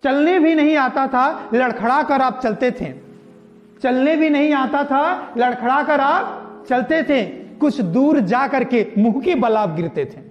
चलने भी नहीं आता था, लड़खड़ा कर आप चलते थे। चलने भी नहीं आता था, लड़खड़ा कर आप चलते थे। कुछ दूर जा करके मुंह के बल आप गिरते थे।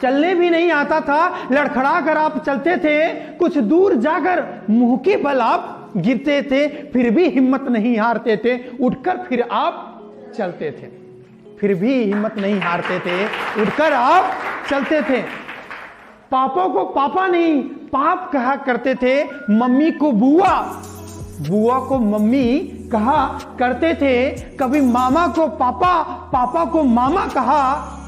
चलने भी नहीं आता था, लड़खड़ा कर आप चलते थे। कुछ दूर जाकर मुंह के बल आप गिरते थे, फिर भी हिम्मत नहीं हारते थे, उठकर फिर आप चलते थे। फिर भी हिम्मत नहीं हारते थे, उठकर आप चलते थे। पापा को पापा नहीं पाप कहा करते थे, मम्मी को बुआ, बुआ को मम्मी कहा करते थे। कभी मामा को पापा, पापा को मामा कहा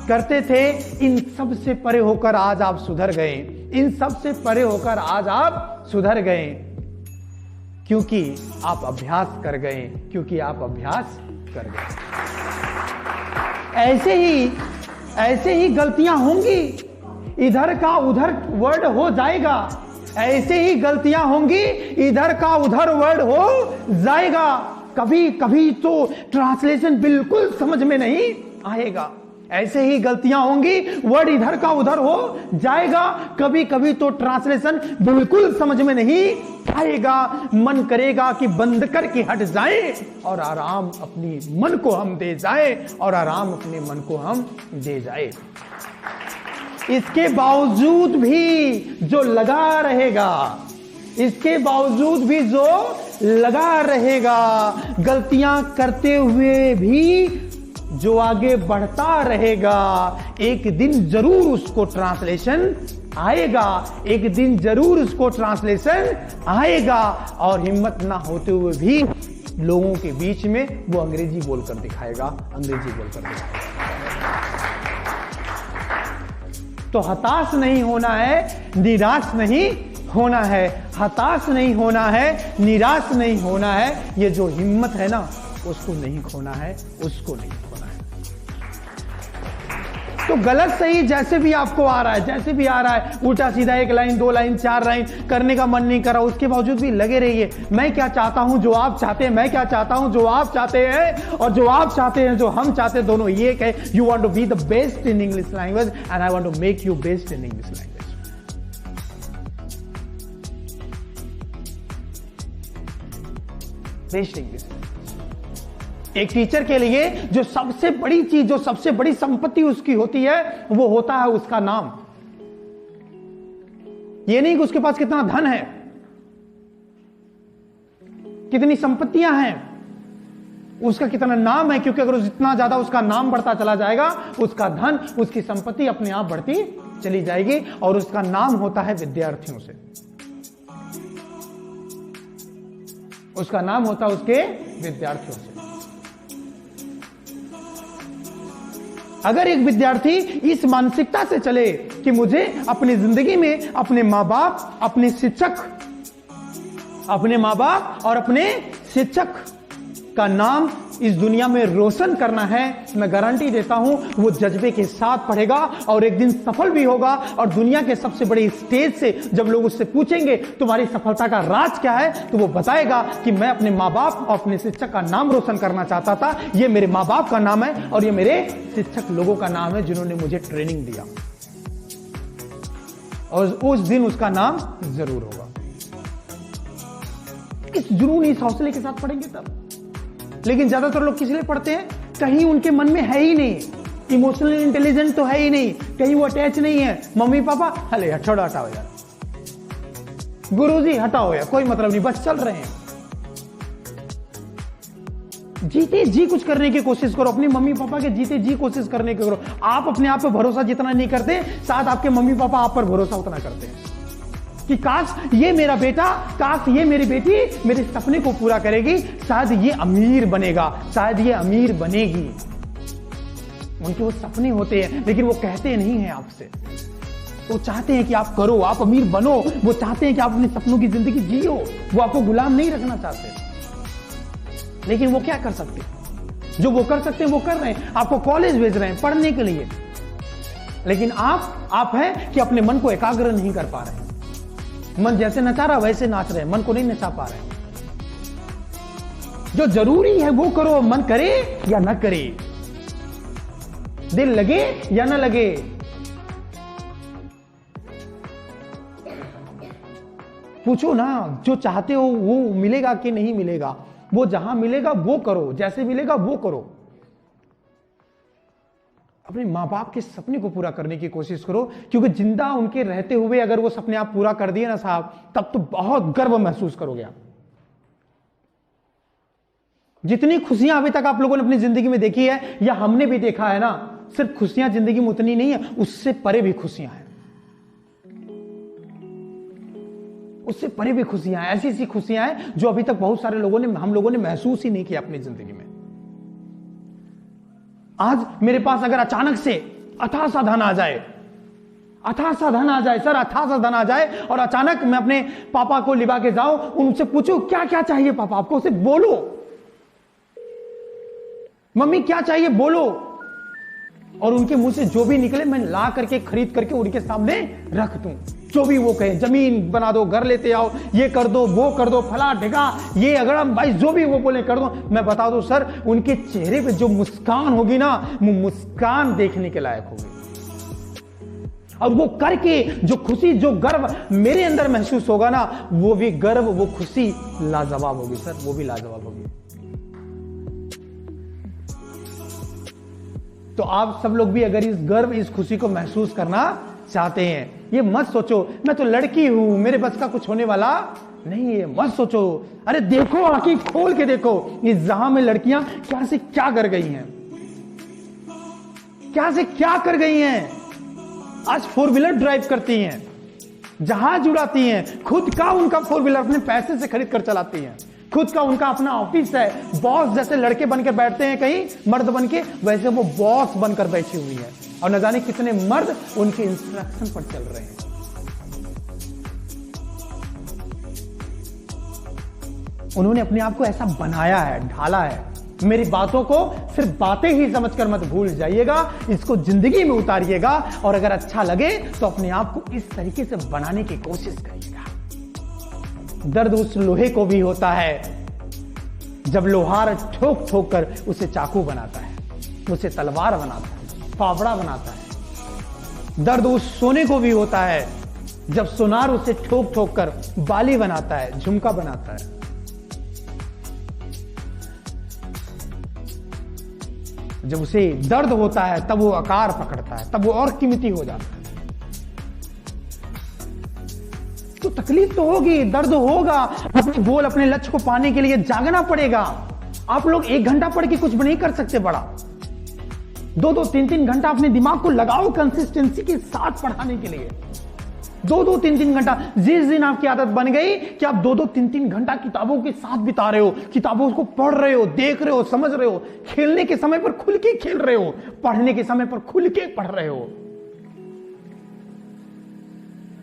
करते थे। इन सब से परे होकर आज आप सुधर गए। इन सब से परे होकर आज आप सुधर गए, क्योंकि आप अभ्यास कर गए, क्योंकि आप अभ्यास कर गए। ऐसे ही गलतियां होंगी, इधर का उधर वर्ड हो जाएगा। ऐसे ही गलतियां होंगी, इधर का उधर वर्ड हो जाएगा। कभी कभी तो ट्रांसलेशन बिल्कुल समझ में नहीं आएगा। ऐसे ही गलतियां होंगी, वर्ड इधर का उधर हो जाएगा। कभी कभी तो ट्रांसलेशन बिल्कुल समझ में नहीं आएगा। मन करेगा कि बंद करके हट जाए और आराम अपनी मन को हम दे जाए, और आराम अपने मन को हम दे जाए। इसके बावजूद भी जो लगा रहेगा, इसके बावजूद भी जो लगा रहेगा, गलतियां करते हुए भी जो आगे बढ़ता रहेगा, एक दिन जरूर उसको ट्रांसलेशन आएगा। एक दिन जरूर उसको ट्रांसलेशन आएगा। और हिम्मत ना होते हुए भी लोगों के बीच में वो अंग्रेजी बोलकर दिखाएगा, अंग्रेजी बोलकर दिखाएगा। तो हताश नहीं होना है, निराश नहीं होना है। हताश नहीं होना है, निराश नहीं होना है। ये जो हिम्मत है ना, उसको नहीं खोना है, उसको नहीं खोना है। तो गलत सही जैसे भी आपको आ रहा है, जैसे भी आ रहा है, उल्टा सीधा 1 लाइन 2 लाइन 4 लाइन करने का मन नहीं कर रहा, उसके बावजूद भी लगे रहिए। मैं क्या चाहता हूं जो आप चाहते हैं, मैं क्या चाहता हूं जो आप चाहते हैं, और जो आप चाहते हैं जो हम चाहते हैं, दोनों ये है। You want to be the best in English language and I want to make you best in English language. Best English. एक टीचर के लिए जो सबसे बड़ी चीज, जो सबसे बड़ी संपत्ति उसकी होती है, वो होता है उसका नाम। ये नहीं कि उसके पास कितना धन है, कितनी संपत्तियां हैं, उसका कितना नाम है। क्योंकि अगर जितना ज्यादा उसका नाम बढ़ता चला जाएगा, उसका धन, उसकी संपत्ति अपने आप बढ़ती चली जाएगी। और उसका नाम होता है विद्यार्थियों से, उसका नाम होता है उसके विद्यार्थियों से। अगर एक विद्यार्थी इस मानसिकता से चले कि मुझे अपनी जिंदगी में अपने माँ बाप, अपने शिक्षक, अपने माँ बाप और अपने शिक्षक का नाम इस दुनिया में रोशन करना है, मैं गारंटी देता हूं वो जज्बे के साथ पढ़ेगा और एक दिन सफल भी होगा। और दुनिया के सबसे बड़े स्टेज से जब लोग उससे पूछेंगे तुम्हारी सफलता का राज क्या है, तो वो बताएगा कि मैं अपने माँ बाप और अपने शिक्षक का नाम रोशन करना चाहता था। ये मेरे माँ बाप का नाम है और ये मेरे शिक्षक लोगों का नाम है जिन्होंने मुझे ट्रेनिंग दिया। और उस दिन उसका नाम जरूर होगा। इस जुनून, इस हौसले के साथ पढ़ेंगे तब। लेकिन ज्यादातर लोग किस लिए पढ़ते हैं? कहीं उनके मन में है ही नहीं, इमोशनल इंटेलिजेंट तो है ही नहीं, कहीं वो अटैच नहीं है। मम्मी पापा हले छोड़ो, हटाओ यार, गुरुजी हटाओ यार, कोई मतलब नहीं, बस चल रहे हैं। जीते जी कुछ करने की कोशिश करो, अपनी मम्मी पापा के जीते जी कोशिश करने की करो। आप अपने आप पे भरोसा जितना नहीं करते, शायद आपके मम्मी पापा आप पर भरोसा उतना करते हैं कि काश ये मेरा बेटा, काश ये मेरी बेटी मेरे सपने को पूरा करेगी, शायद ये अमीर बनेगा, शायद ये अमीर बनेगी। उनके वो सपने होते हैं, लेकिन वो कहते नहीं हैं आपसे। वो चाहते हैं कि आप करो, आप अमीर बनो। वो चाहते हैं कि आप अपने सपनों की जिंदगी जियो। वो आपको गुलाम नहीं रखना चाहते। लेकिन वो क्या कर सकते हैं? जो वो कर सकते हैं वो कर रहे हैं। आपको कॉलेज भेज रहे हैं पढ़ने के लिए, लेकिन आप हैं कि अपने मन को एकाग्र नहीं कर पा रहे हैं। मन जैसे नचा रहा वैसे नाच रहे हैं, मन को नहीं नचा पा रहे हैं। जो जरूरी है वो करो, मन करे या ना करे, दिल लगे या ना लगे। पूछो ना, जो चाहते हो वो मिलेगा कि नहीं मिलेगा, वो जहां मिलेगा वो करो, जैसे मिलेगा वो करो। अपने मां बाप के सपने को पूरा करने की कोशिश करो, क्योंकि जिंदा उनके रहते हुए अगर वो सपने आप पूरा कर दिए ना साहब, तब तो बहुत गर्व महसूस करोगे आप। जितनी खुशियां अभी तक आप लोगों ने अपनी जिंदगी में देखी है या हमने भी देखा है ना, सिर्फ खुशियां जिंदगी में उतनी नहीं है, उससे परे भी खुशियां हैं, उससे परे भी खुशियां हैं। ऐसी ऐसी खुशियां हैं जो अभी तक बहुत सारे लोगों ने, हम लोगों ने महसूस ही नहीं किया अपनी जिंदगी में। आज मेरे पास अगर अचानक से अथाह सा धन आ जाए, अथाह सा धन आ जाए सर, अथाह सा धन आ जाए, और अचानक मैं अपने पापा को लिवा के जाऊं, उनसे पूछूं क्या क्या चाहिए पापा आपको, उसे बोलो, मम्मी क्या चाहिए बोलो, और उनके मुंह से जो भी निकले मैं ला करके खरीद करके उनके सामने रख दूं। जो भी वो कहे, जमीन बना दो, घर लेते आओ, ये कर दो, वो कर दो, फला ढिका, ये अगर भाई जो भी वो बोले कर दो। मैं बता दूं सर, उनके चेहरे पे जो मुस्कान होगी ना, वो मुस्कान देखने के लायक होगी। और वो करके जो खुशी, जो गर्व मेरे अंदर महसूस होगा ना, वो भी गर्व, वो खुशी लाजवाब होगी सर, वो भी लाजवाब होगी। तो आप सब लोग भी अगर इस गर्व, इस खुशी को महसूस करना चाहते हैं, ये मत सोचो मैं तो लड़की हूं, मेरे बस का कुछ होने वाला नहीं है, मत सोचो। अरे देखो, आंखें खोल के देखो, इस जहां में लड़कियां क्या से क्या कर गई हैं, क्या से क्या कर गई हैं। आज 4 व्हीलर ड्राइव करती हैं, जहाज उड़ाती हैं, खुद का उनका 4 व्हीलर अपने पैसे से खरीद कर चलाती हैं, खुद का उनका अपना ऑफिस है, बॉस जैसे लड़के बनकर बैठते हैं कहीं मर्द बनके, वैसे वो बॉस बनकर बैठी हुई है, और न जाने कितने मर्द उनके इंस्ट्रक्शन पर चल रहे हैं। उन्होंने अपने आप को ऐसा बनाया है, ढाला है। मेरी बातों को सिर्फ बातें ही समझकर मत भूल जाइएगा, इसको जिंदगी में उतारिएगा, और अगर अच्छा लगे तो अपने आप को इस तरीके से बनाने की कोशिश करिएगा। दर्द उस लोहे को भी होता है जब लोहार ठोक ठोक कर उसे चाकू बनाता है, उसे तलवार बनाता है, फावड़ा बनाता है। दर्द उस सोने को भी होता है जब सोनार उसे ठोक ठोक कर बाली बनाता है, झुमका बनाता है। जब उसे दर्द होता है तब वो आकार पकड़ता है, तब वो और कीमती हो जाता है। तो तकलीफ तो होगी, दर्द होगा, अपने गोल, अपने लक्ष्य को पाने के लिए जागना पड़ेगा। आप लोग 1 घंटा पढ़ के कुछ भी नहीं कर सकते बड़ा, 2-2, 3-3 घंटा अपने दिमाग को लगाओ कंसिस्टेंसी के साथ पढ़ाने के लिए। 2-2, 3-3 घंटा, जिस दिन आपकी आदत बन गई कि आप 2-2, 3-3 घंटा किताबों के साथ बिता रहे हो, किताबों को पढ़ रहे हो, देख रहे हो, समझ रहे हो, खेलने के समय पर खुल के खेल रहे हो, पढ़ने के समय पर खुल के पढ़ रहे हो,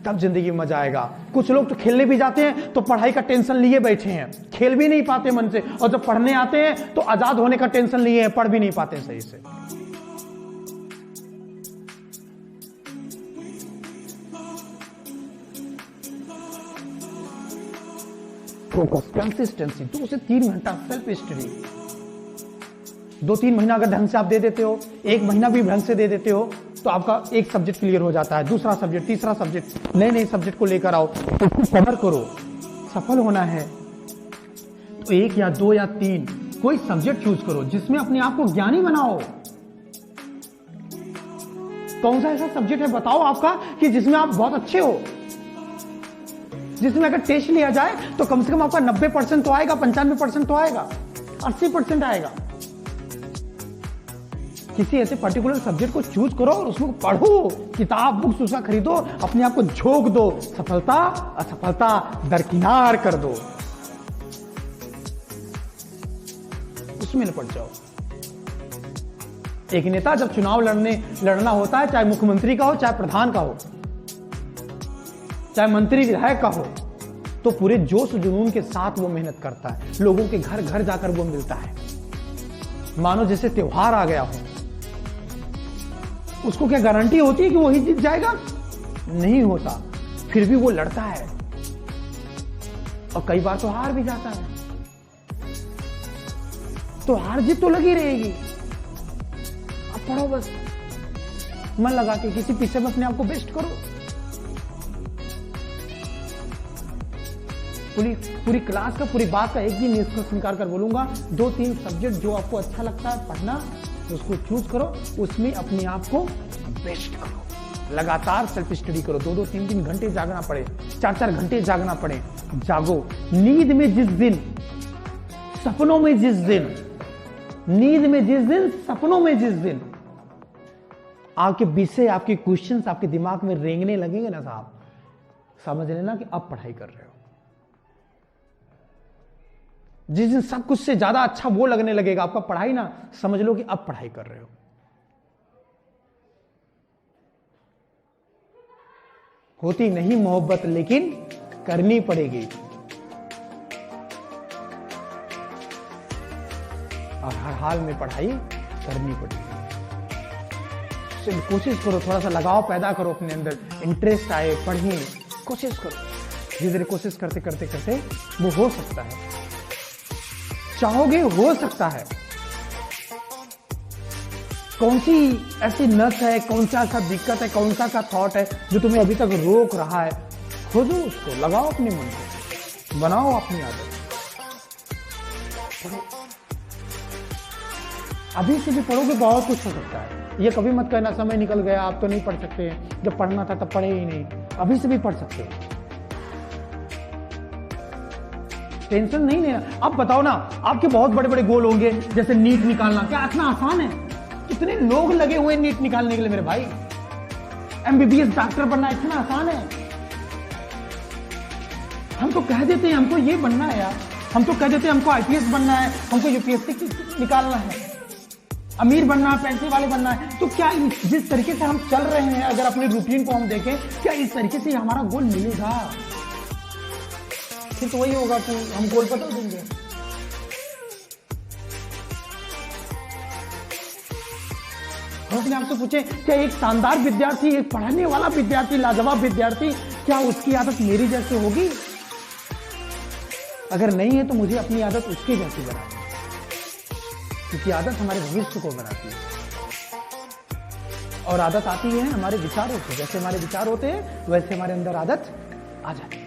तब जिंदगी में मजा आएगा। कुछ लोग तो खेलने भी जाते हैं तो पढ़ाई का टेंशन लिए बैठे हैं, खेल भी नहीं पाते मन से, और जब पढ़ने आते हैं तो आजाद होने का टेंशन लिए हैं, पढ़ भी नहीं पाते सही से। फोकस, कंसिस्टेंसी, 2 से 3 घंटा सेल्फ स्टडी। 2-3 महीना अगर ढंग से आप दे देते हो, 1 महीना भी ढंग से दे देते हो, तो आपका एक सब्जेक्ट क्लियर हो जाता है, दूसरा सब्जेक्ट, तीसरा सब्जेक्ट, नए नए सब्जेक्ट को लेकर आओ, तो कवर करो। सफल होना है तो 1 या 2 या 3 कोई सब्जेक्ट चूज करो जिसमें अपने आप को ज्ञानी बनाओ। कौन सा ऐसा सब्जेक्ट है बताओ आपका कि जिसमें आप बहुत अच्छे हो, जिसमें अगर टेस्ट लिया जाए तो कम से कम आपका 90% तो आएगा, 95% तो आएगा, 80% आएगा। किसी ऐसे पर्टिकुलर सब्जेक्ट को चूज करो और उसमें पढ़ो, किताब बुक्स उसका खरीदो, अपने आप को झोंक दो, सफलता असफलता दरकिनार कर दो, उसमें निपट जाओ। एक नेता जब चुनाव लड़ना होता है, चाहे मुख्यमंत्री का हो, चाहे प्रधान का हो, चाहे मंत्री विधायक का हो, तो पूरे जोश जुनून के साथ वो मेहनत करता है, लोगों के घर घर जाकर वो मिलता है, मानो जैसे त्योहार आ गया हो। उसको क्या गारंटी होती है कि वो ही जीत जाएगा? नहीं होता, फिर भी वो लड़ता है, और कई बार तो हार भी जाता है। तो हार जीत तो लगी रहेगी। अब पढ़ो बस, मन लगा के किसी पीछे में अपने आप को बेस्ट करो। पूरी पूरी क्लास का, पूरी बात का एक भी निष्कर्ष निकाल कर बोलूंगा, 2-3 सब्जेक्ट जो आपको अच्छा लगता है पढ़ना, उसको चूज करो, उसमें अपने आप को बेस्ट करो, लगातार सेल्फ स्टडी करो, 2-2, 3-3 घंटे जागना पड़े, 4-4 घंटे जागना पड़े, जागो। नींद में जिस दिन, सपनों में जिस दिन, नींद में जिस दिन, सपनों में जिस दिन आपके विषय, आपके क्वेश्चंस आपके दिमाग में रेंगने लगेंगे ना साहब, समझ लेना कि अब पढ़ाई कर रहे हो। जिस दिन सब कुछ से ज्यादा अच्छा वो लगने लगेगा आपका पढ़ाई ना, समझ लो कि अब पढ़ाई कर रहे हो। होती नहीं मोहब्बत लेकिन करनी पड़ेगी, और हर हाल में पढ़ाई करनी पड़ेगी। कोशिश करो, थोड़ा सा लगाव पैदा करो अपने अंदर, इंटरेस्ट आए, पढ़िए, कोशिश करो। धीरे धीरे कोशिश करते करते करते वो हो सकता है, चाहोगे हो सकता है। कौन सी ऐसी नस है, कौन सा ऐसा दिक्कत है, कौन सा थॉट है जो तुम्हें अभी तक रोक रहा है, खोजो उसको, लगाओ अपने मन को, बनाओ अपनी आदत। अभी से भी पढ़ोगे बहुत कुछ हो सकता है। ये कभी मत कहना समय निकल गया आप तो नहीं पढ़ सकते, जब पढ़ना था तब पढ़े ही नहीं, अभी से भी पढ़ सकते हो, टेंशन नहीं लेना। अब बताओ ना, आपके बहुत बड़े बड़े गोल होंगे, जैसे नीट निकालना, क्या इतना आसान है? कितने लोग लगे हुए नीट निकालने के लिए मेरे भाई। एमबीबीएस डॉक्टर बनना इतना आसान है? हम तो कह देते हैं हमको ये बनना है यार, हम तो कह देते हैं हमको आईपीएस बनना है, हमको यूपीएससी निकालना है, अमीर बनना है, पैसे वाले बनना है। तो क्या जिस तरीके से हम चल रहे हैं, अगर अपने रूटीन को हम देखें, क्या इस तरीके से हमारा गोल मिलेगा? फिर तो वही होगा कि हम गोल बता देंगे। हम आपसे पूछे क्या एक शानदार विद्यार्थी, एक पढ़ने वाला विद्यार्थी, लाजवाब विद्यार्थी, क्या उसकी आदत मेरी जैसे होगी? अगर नहीं है तो मुझे अपनी आदत उसके जैसी बनानी है, क्योंकि आदत हमारे भविष्य को बनाती है। और आदत आती है हमारे विचारों से, जैसे हमारे विचार होते हैं वैसे हमारे अंदर आदत आ जाती है।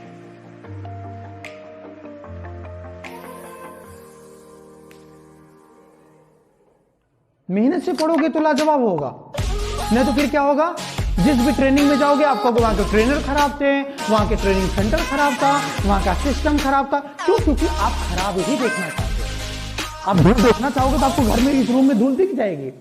मेहनत से पढ़ोगे तो लाजवाब होगा, नहीं तो फिर क्या होगा? जिस भी ट्रेनिंग में जाओगे आपको वहां के ट्रेनर खराब थे, वहां के ट्रेनिंग सेंटर खराब था, वहां का सिस्टम खराब था। क्यों? क्योंकि आप खराब ही देखना चाहते हो। आप धूल देखना चाहोगे तो आपको घर में इस रूम में धूल दिख जाएगी।